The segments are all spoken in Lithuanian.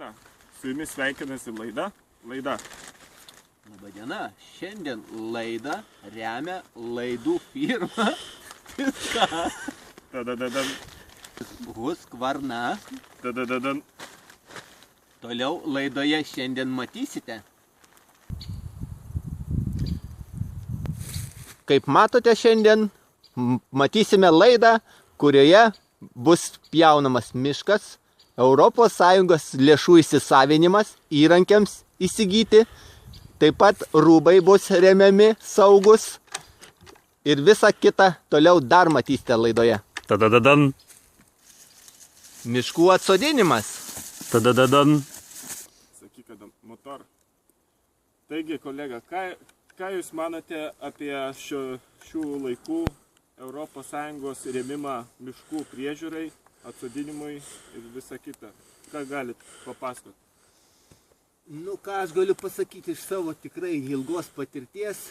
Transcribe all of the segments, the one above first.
Na, su jumis sveikinasi laida. Labadiena, šiandien laidą remia laidų firma Husqvarna. Toliau laidoje šiandien matysite. Kaip matote, šiandien matysime laidą, kurioje bus pjaunamas miškas, ES lėšų įsisavinimas įrankiams įsigyti, taip pat rūbai bus remiami saugus ir visa kita toliau dar matysite laidoje. Miškų atsodinimas. Sakyk, motor. Taigi, kolega, ką jūs manote apie šių laikų ES rėmimą miškų priežiūrai, atsodinimui ir visa kita? Ką galit papasakoti? Ką aš galiu pasakyti iš savo tikrai ilgos patirties.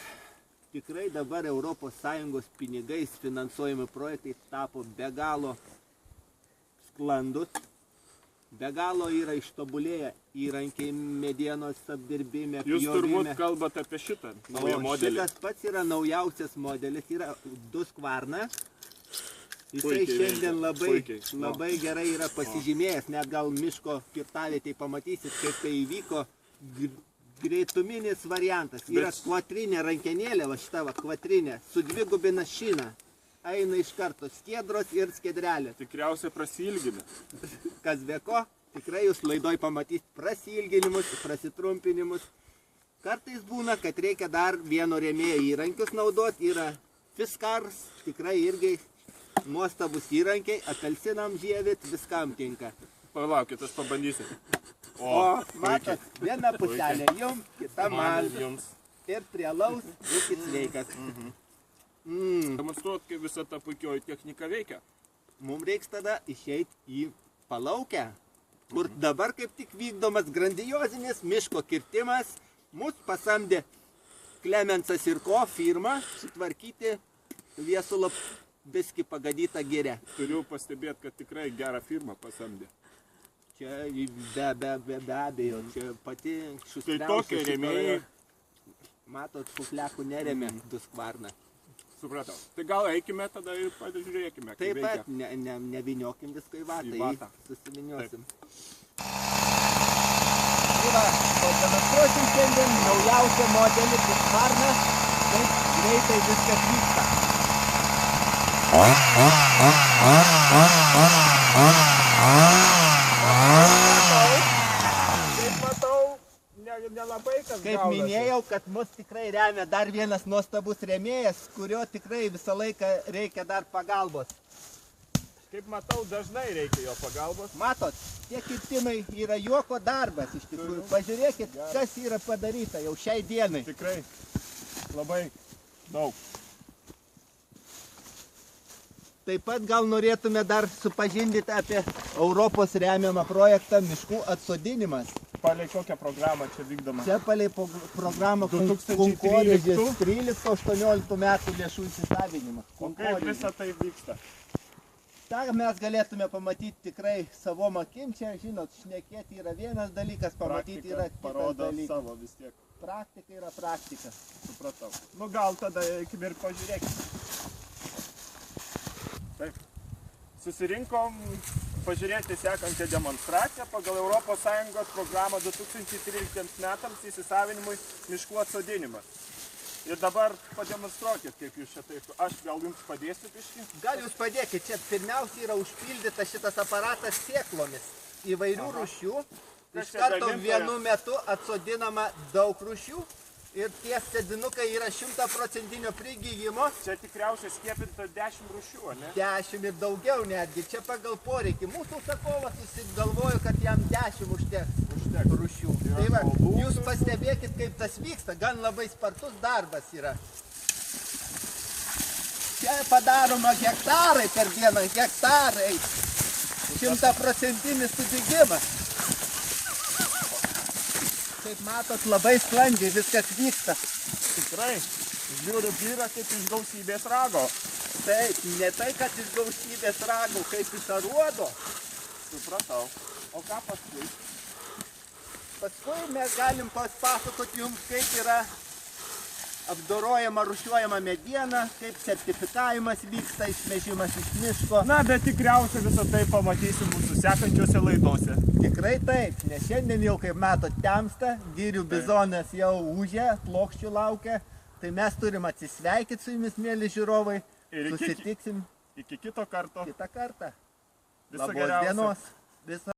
Tikrai dabar ES pinigais finansuojami projektai tapo be galo sklandus. Be galo yra ištobulėję įrankiai medienos apdirbime, Jūs turbūt kalbate apie šitą naują modelį. Šitas pats yra naujausias modelis, yra Husqvarna. Jisai šiandien labai gerai yra pasižymėjęs, net gal miško kirtavietėje pamatysit, kaip tai įvyko. Greituminis variantas. Yra kvatrinė rankenėlė, va šita va kvatrinė, su dvigubina šina. Eina iš karto skiedros ir skiedrelė. Tikriausiai prasilgina. Kas be ko, tikrai jūs laidoj pamatysite prasilginimus, prasitrumpinimus. Kartais būna, kad reikia dar vieno rėmėjo įrankius naudoti. Yra Fiskars, tikrai irgi nuostabus įrankiai, apelsinam žievit, viskam tinka. Palaukit, aš pabandysiu. Matot, viena puselė jums, kita man. Ir prie laus, būkit sveikas. Demonstruot, kaip visa ta puikioji technika veikia. Mums reiks tada išeiti į palaukę, kur dabar kaip tik vykdomas grandiozinis miško kirtimas. Mūsų pasamdė Klemensas ir Ko firma sutvarkyti Viesulo biskį pagadytą girę. Turiu pastebėti, kad tikrai gerą firmą pasamdė. Čia be abejo, čia pati Tai tokie rėmėjai. Matot, kufliakų neremė Husqvarna. Supratau. Tai gal eikime tada ir pažiūrėkime, kaip veikia. Taip pat, neviniokim visko į vatą, susiviniosim. Pademonstruosim šiandien naujausią modelį Husqvarna, kaip greitai viskas vyksta. Kaip minėjau, kad mus tikrai remia dar vienas nuostabus rėmėjas, kurio tikrai visą laiką reikia dar pagalbos. Kaip matau, dažnai reikia jo pagalbos. Matot, tie kirtimai yra juoko darbas iš tikrųjų. Pažiūrėkit, kas yra padaryta jau šiai dienai. Tikrai labai daug. Taip pat gal norėtume dar supažindyti apie Europos remiamą projektą miškų atsodinimas. Palei kokią programą čia vykdoma? Čia palei programą Konkorėžės 13-18 metų lėšų įsisavinimas. O kaip visa tai vyksta? Ta mes galėtume pamatyti tikrai savom akim. Čia, žinot, šnekėti yra vienas dalykas, pamatyti yra kitas dalykas. Savo vis tiek. Praktika yra praktika. Supratau. Gal tada eikime ir pažiūrėkime. Taip. Susirinkom pažiūrėti sekančią demonstraciją pagal ES programą 2013 metams įsisavinimui miškų atsodinimas. Ir dabar pademonstruokit, kaip jūs čia taip. Aš gal jums padėsiu biškį? Gal jūs padėkit. Čia pirmiausia yra užpildyta šitas aparatas sėklomis įvairių rūšių. Iš karto vienu metu atsodinama daug rūšių. Ir tie sėdinukai yra 100% prigyjimo. Čia tikriausiai skiepinta 10 rūšių, ne? 10 ir daugiau netgi. Čia pagal poreikį. Mūsų užsakovas susigalvojo, kad jam 10 užteks rūšių. Tai va, jūs pastebėkit, kaip tas vyksta. Gan labai spartus darbas yra. Čia padaroma hektarai per dieną. Hektarai. 100% sudygimas. Kaip matot, labai sklandžiai viskas vyksta. Tikrai, žiūriu vyrą kaip iš gausybės rago. Taip, ne tai, kad iš gausybės ragų, kaip iš aruodo. Supratau. O ką paskui? Paskui mes galim pasakoti jums, kaip yra apdorojama, rūšiuojama mediena, kaip sertifikavimas vyksta, išvežimas iš miško. Na, bet tikriausiai visą tai pamatysim mūsų sekančiose laidose. Tikrai taip, nes šiandien jau, kaip matot, temsta, girių bizonas jau ūžia, plokščių laukia, tai mes turim atsisveikyti su jumis, mėly žiūrovai, Ir susitiksim iki kito karto. kitą kartą. Viso Labos geriausio. dienos. Viso